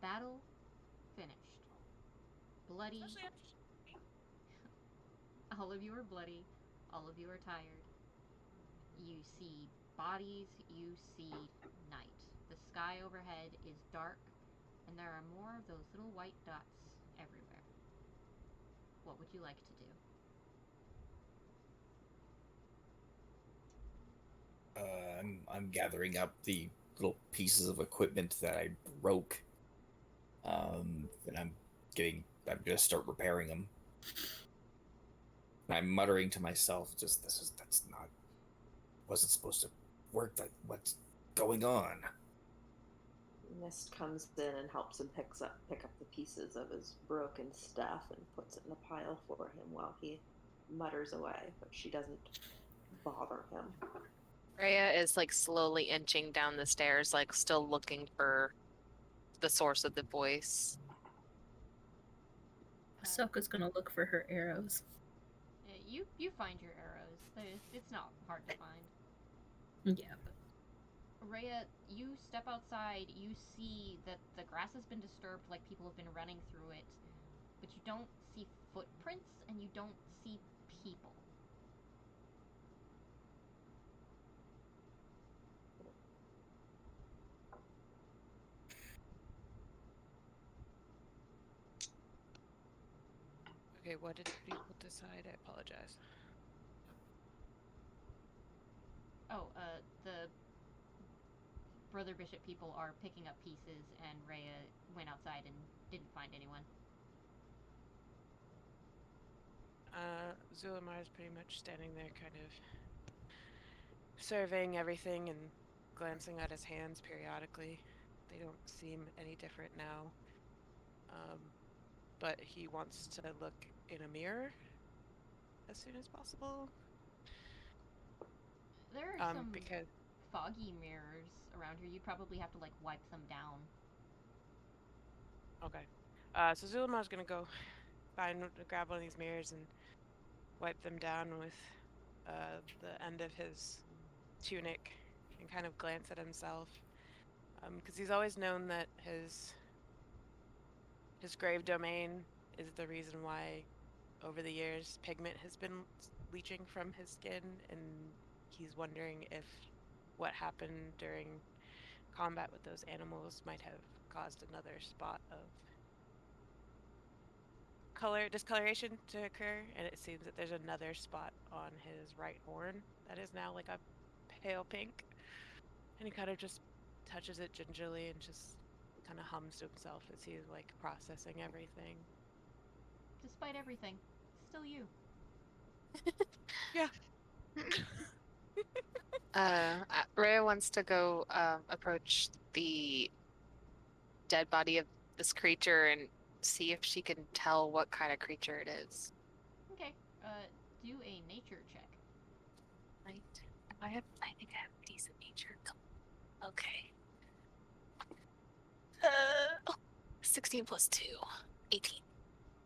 Battle finished. Bloody. All of you are bloody. All of you are tired. You see bodies. You see night. The sky overhead is dark, and there are more of those little white dots everywhere. What would you like to do? I'm gathering up the little pieces of equipment that I broke. And I'm gonna start repairing them. And I'm muttering to myself, that's not, wasn't supposed to work. What's going on? Mist comes in and helps him pick up the pieces of his broken stuff and puts it in a pile for him while he mutters away, but she doesn't bother him. Rhea is like slowly inching down the stairs, like still looking for the source of the voice. Ahsoka's gonna look for her arrows. You find your arrows. It's not hard to find. Yeah, but Rhea, you step outside, you see that the grass has been disturbed, like people have been running through it, but you don't see footprints and you don't see people. Okay, what did people decide? I apologize. Oh, the Brother Bishop people are picking up pieces, and Rhea went outside and didn't find anyone. Zulimar's pretty much standing there, kind of surveying everything and glancing at his hands periodically. They don't seem any different now. But he wants to look in a mirror as soon as possible. There are some because foggy mirrors around here. You'd probably have to like wipe them down. Okay. So Zulimar's gonna go grab one of these mirrors and wipe them down with the end of his tunic and kind of glance at himself. Because he's always known that his grave domain is the reason why over the years pigment has been leaching from his skin, and he's wondering if what happened during combat with those animals might have caused another spot of discoloration to occur. And it seems that there's another spot on his right horn that is now like a pale pink, and he kind of just touches it gingerly and just kind of hums to himself as he's like processing everything. Despite everything, still you. Yeah. Rhea wants to go approach the dead body of this creature and see if she can tell what kind of creature it is. Okay, do a nature check. Right. I think I have decent nature. Okay. 16 plus 2. 18.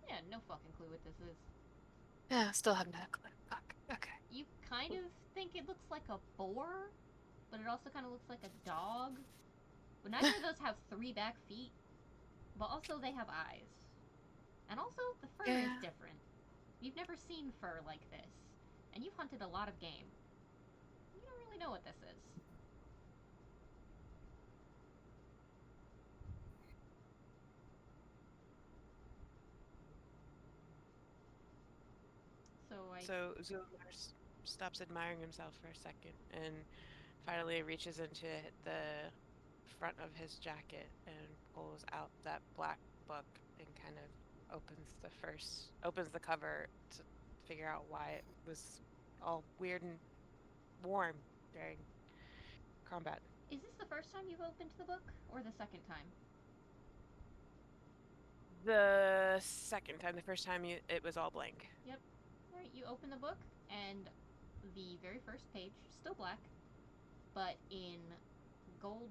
Yeah, no fucking clue what this is. Yeah, still haven't had a clue. Fuck. Okay. You kind of think it looks like a boar, but it also kind of looks like a dog. But neither of those have 3 back feet, but also they have eyes. And also, the fur is different. You've never seen fur like this, and you've hunted a lot of game. You don't really know what this is. So Zulmar stops admiring himself for a second and finally reaches into the front of his jacket and pulls out that black book and kind of opens the cover to figure out why it was all weird and warm during combat. Is this the first time you've opened the book, or the second time? The second time. The first time it was all blank. Yep. Alright, you open the book, and the very first page, still black, but in gold,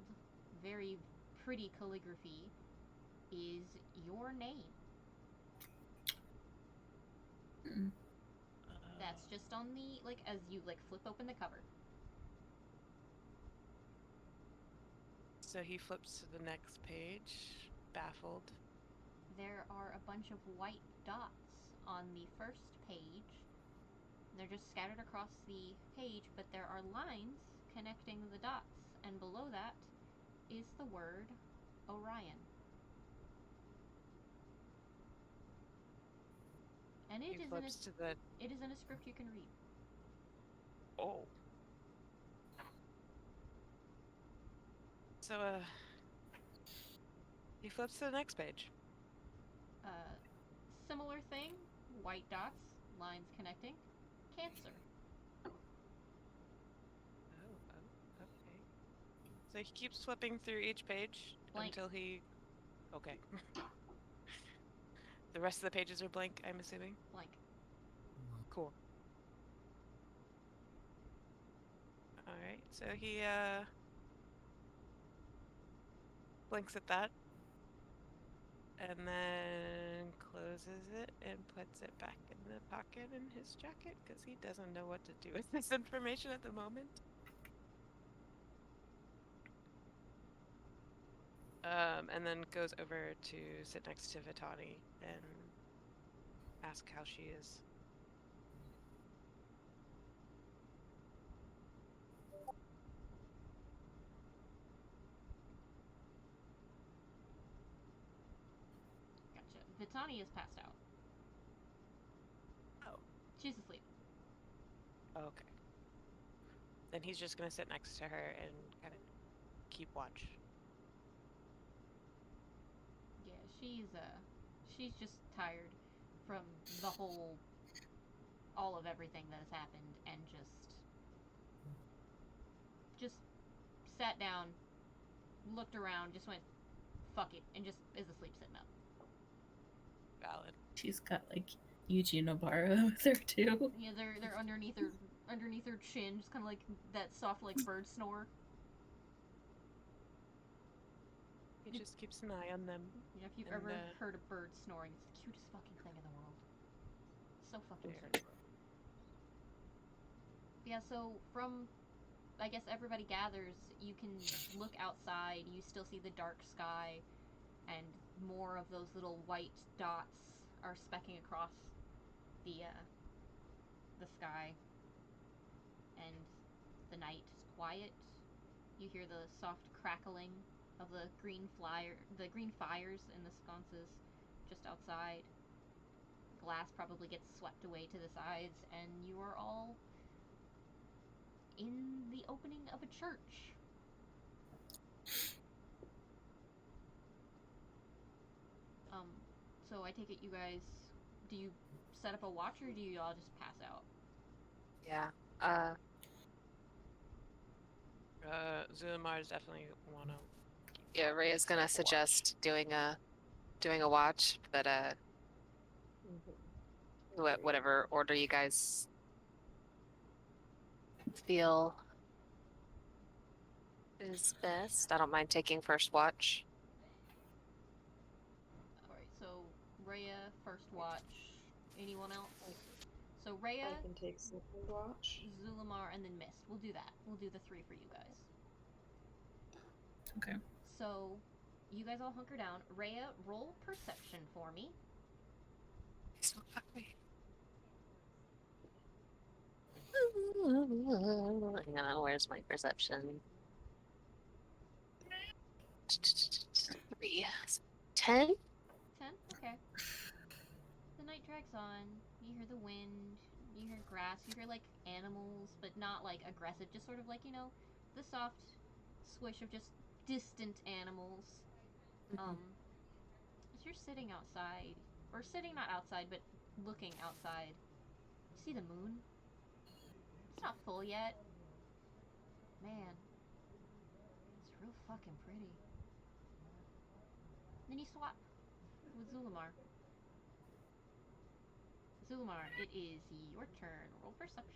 very pretty calligraphy, is your name. That's just on the, like, as you, like, flip open the cover. So he flips to the next page. baffled. There are a bunch of white dots on the first page. They're just scattered across the page, but there are lines connecting the dots, and below that is the word Orion. And He flips to the... it is in a script you can read. Oh. So, he flips to the next page. Similar thing, white dots, lines connecting, Cancer. Oh, okay. So he keeps flipping through each page Blank. until he... Okay. The rest of the pages are blank, I'm assuming? Blank. Cool. Alright, so he, blinks at that. And then closes it and puts it back in the pocket in his jacket because he doesn't know what to do with this information at the moment. And then goes over to sit next to Vitani and ask how she is. Gotcha. Vitani is passed out. Oh. She's asleep. Okay. Then he's just gonna sit next to her and kind of keep watch. Yeah, she's just tired from the whole, all of everything that has happened, and just sat down, looked around, just went, fuck it, and just is asleep sitting up. Valid. She's got like Yuji Nobara with her too. Yeah, they're underneath her chin, just kind of like that soft like bird snore. He just keeps an eye on them. Yeah, if you've And, ever heard a bird snoring, it's the cutest fucking thing in the world. So fucking Fair. cute. Yeah, so from, I guess everybody gathers, you can look outside, you still see the dark sky, and more of those little white dots are specking across the sky. And the night is quiet. You hear the soft crackling of the green fires in the sconces just outside. Glass probably gets swept away to the sides, and you are all in the opening of a church. So I take it you guys, do you set up a watch or do you all just pass out? Yeah. Zulimar's definitely wanna... Yeah, Rhea's gonna suggest doing a watch, but whatever order you guys feel is best. I don't mind taking first watch. Alright, so Rhea, first watch. Anyone else? So Rhea, I can take second watch. Zulimar, and then Mist. We'll do that. We'll do the 3 for you guys. Okay. So, you guys all hunker down. Rhea, roll perception for me. Hang on, where's my perception? 3. 10? 10? Okay. The night drags on. You hear the wind. You hear grass. You hear, like, animals, but not, like, aggressive. Just sort of like, you know, the soft swish of just distant animals. As you're sitting outside, or sitting not outside, but looking outside, you see the moon. It's not full yet. Man, it's real fucking pretty. Then you swap with Zulimar. Zulimar, it is your turn. Roll perception.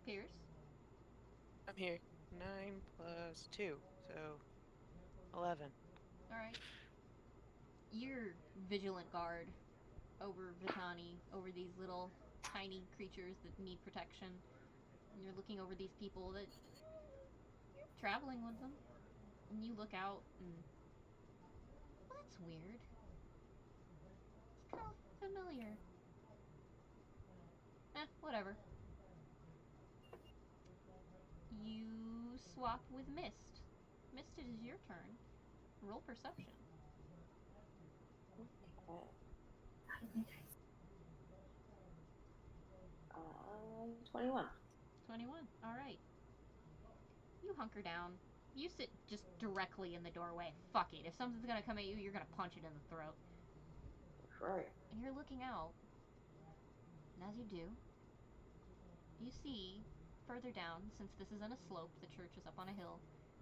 Pierce? I'm here. 9 plus 2, so 11. Alright. you're vigilant guard over Vitani, over these little tiny creatures that need protection. And you're looking over these people that you're traveling with them. And you look out and, well, that's weird. It's kind of familiar. Whatever. You swap with Mist. Mist, it is your turn. Roll perception. Okay. 21. 21. Alright. You hunker down. You sit just directly in the doorway. Fuck it. If something's gonna come at you, you're gonna punch it in the throat. Right. And you're looking out. And as you do, you see further down, since this is on a slope, the church is up on a hill,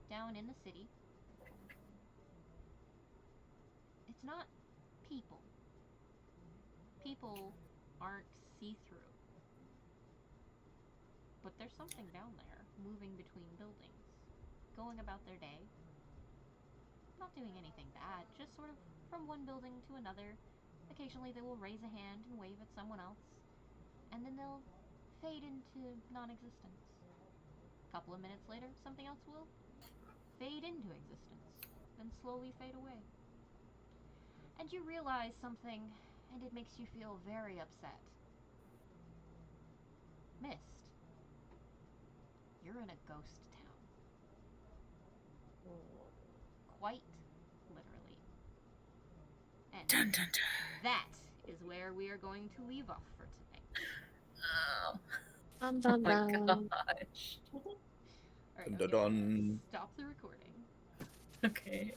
down in the city. It's not people. People aren't see-through. But there's something down there, moving between buildings, going about their day. Not doing anything bad, just sort of from one building to another. Occasionally they will raise a hand and wave at someone else, and then they'll fade into non-existence. A couple of minutes later, something else will fade into existence, then slowly fade away. And you realize something, and it makes you feel very upset. Mist, you're in a ghost town. Quite literally. And Dun dun dun. that is where we are going to leave off for tonight. Oh, Dun, oh dun, my dun. gosh. Alright, Dun, I'm dun, gonna dun. stop the recording. Okay.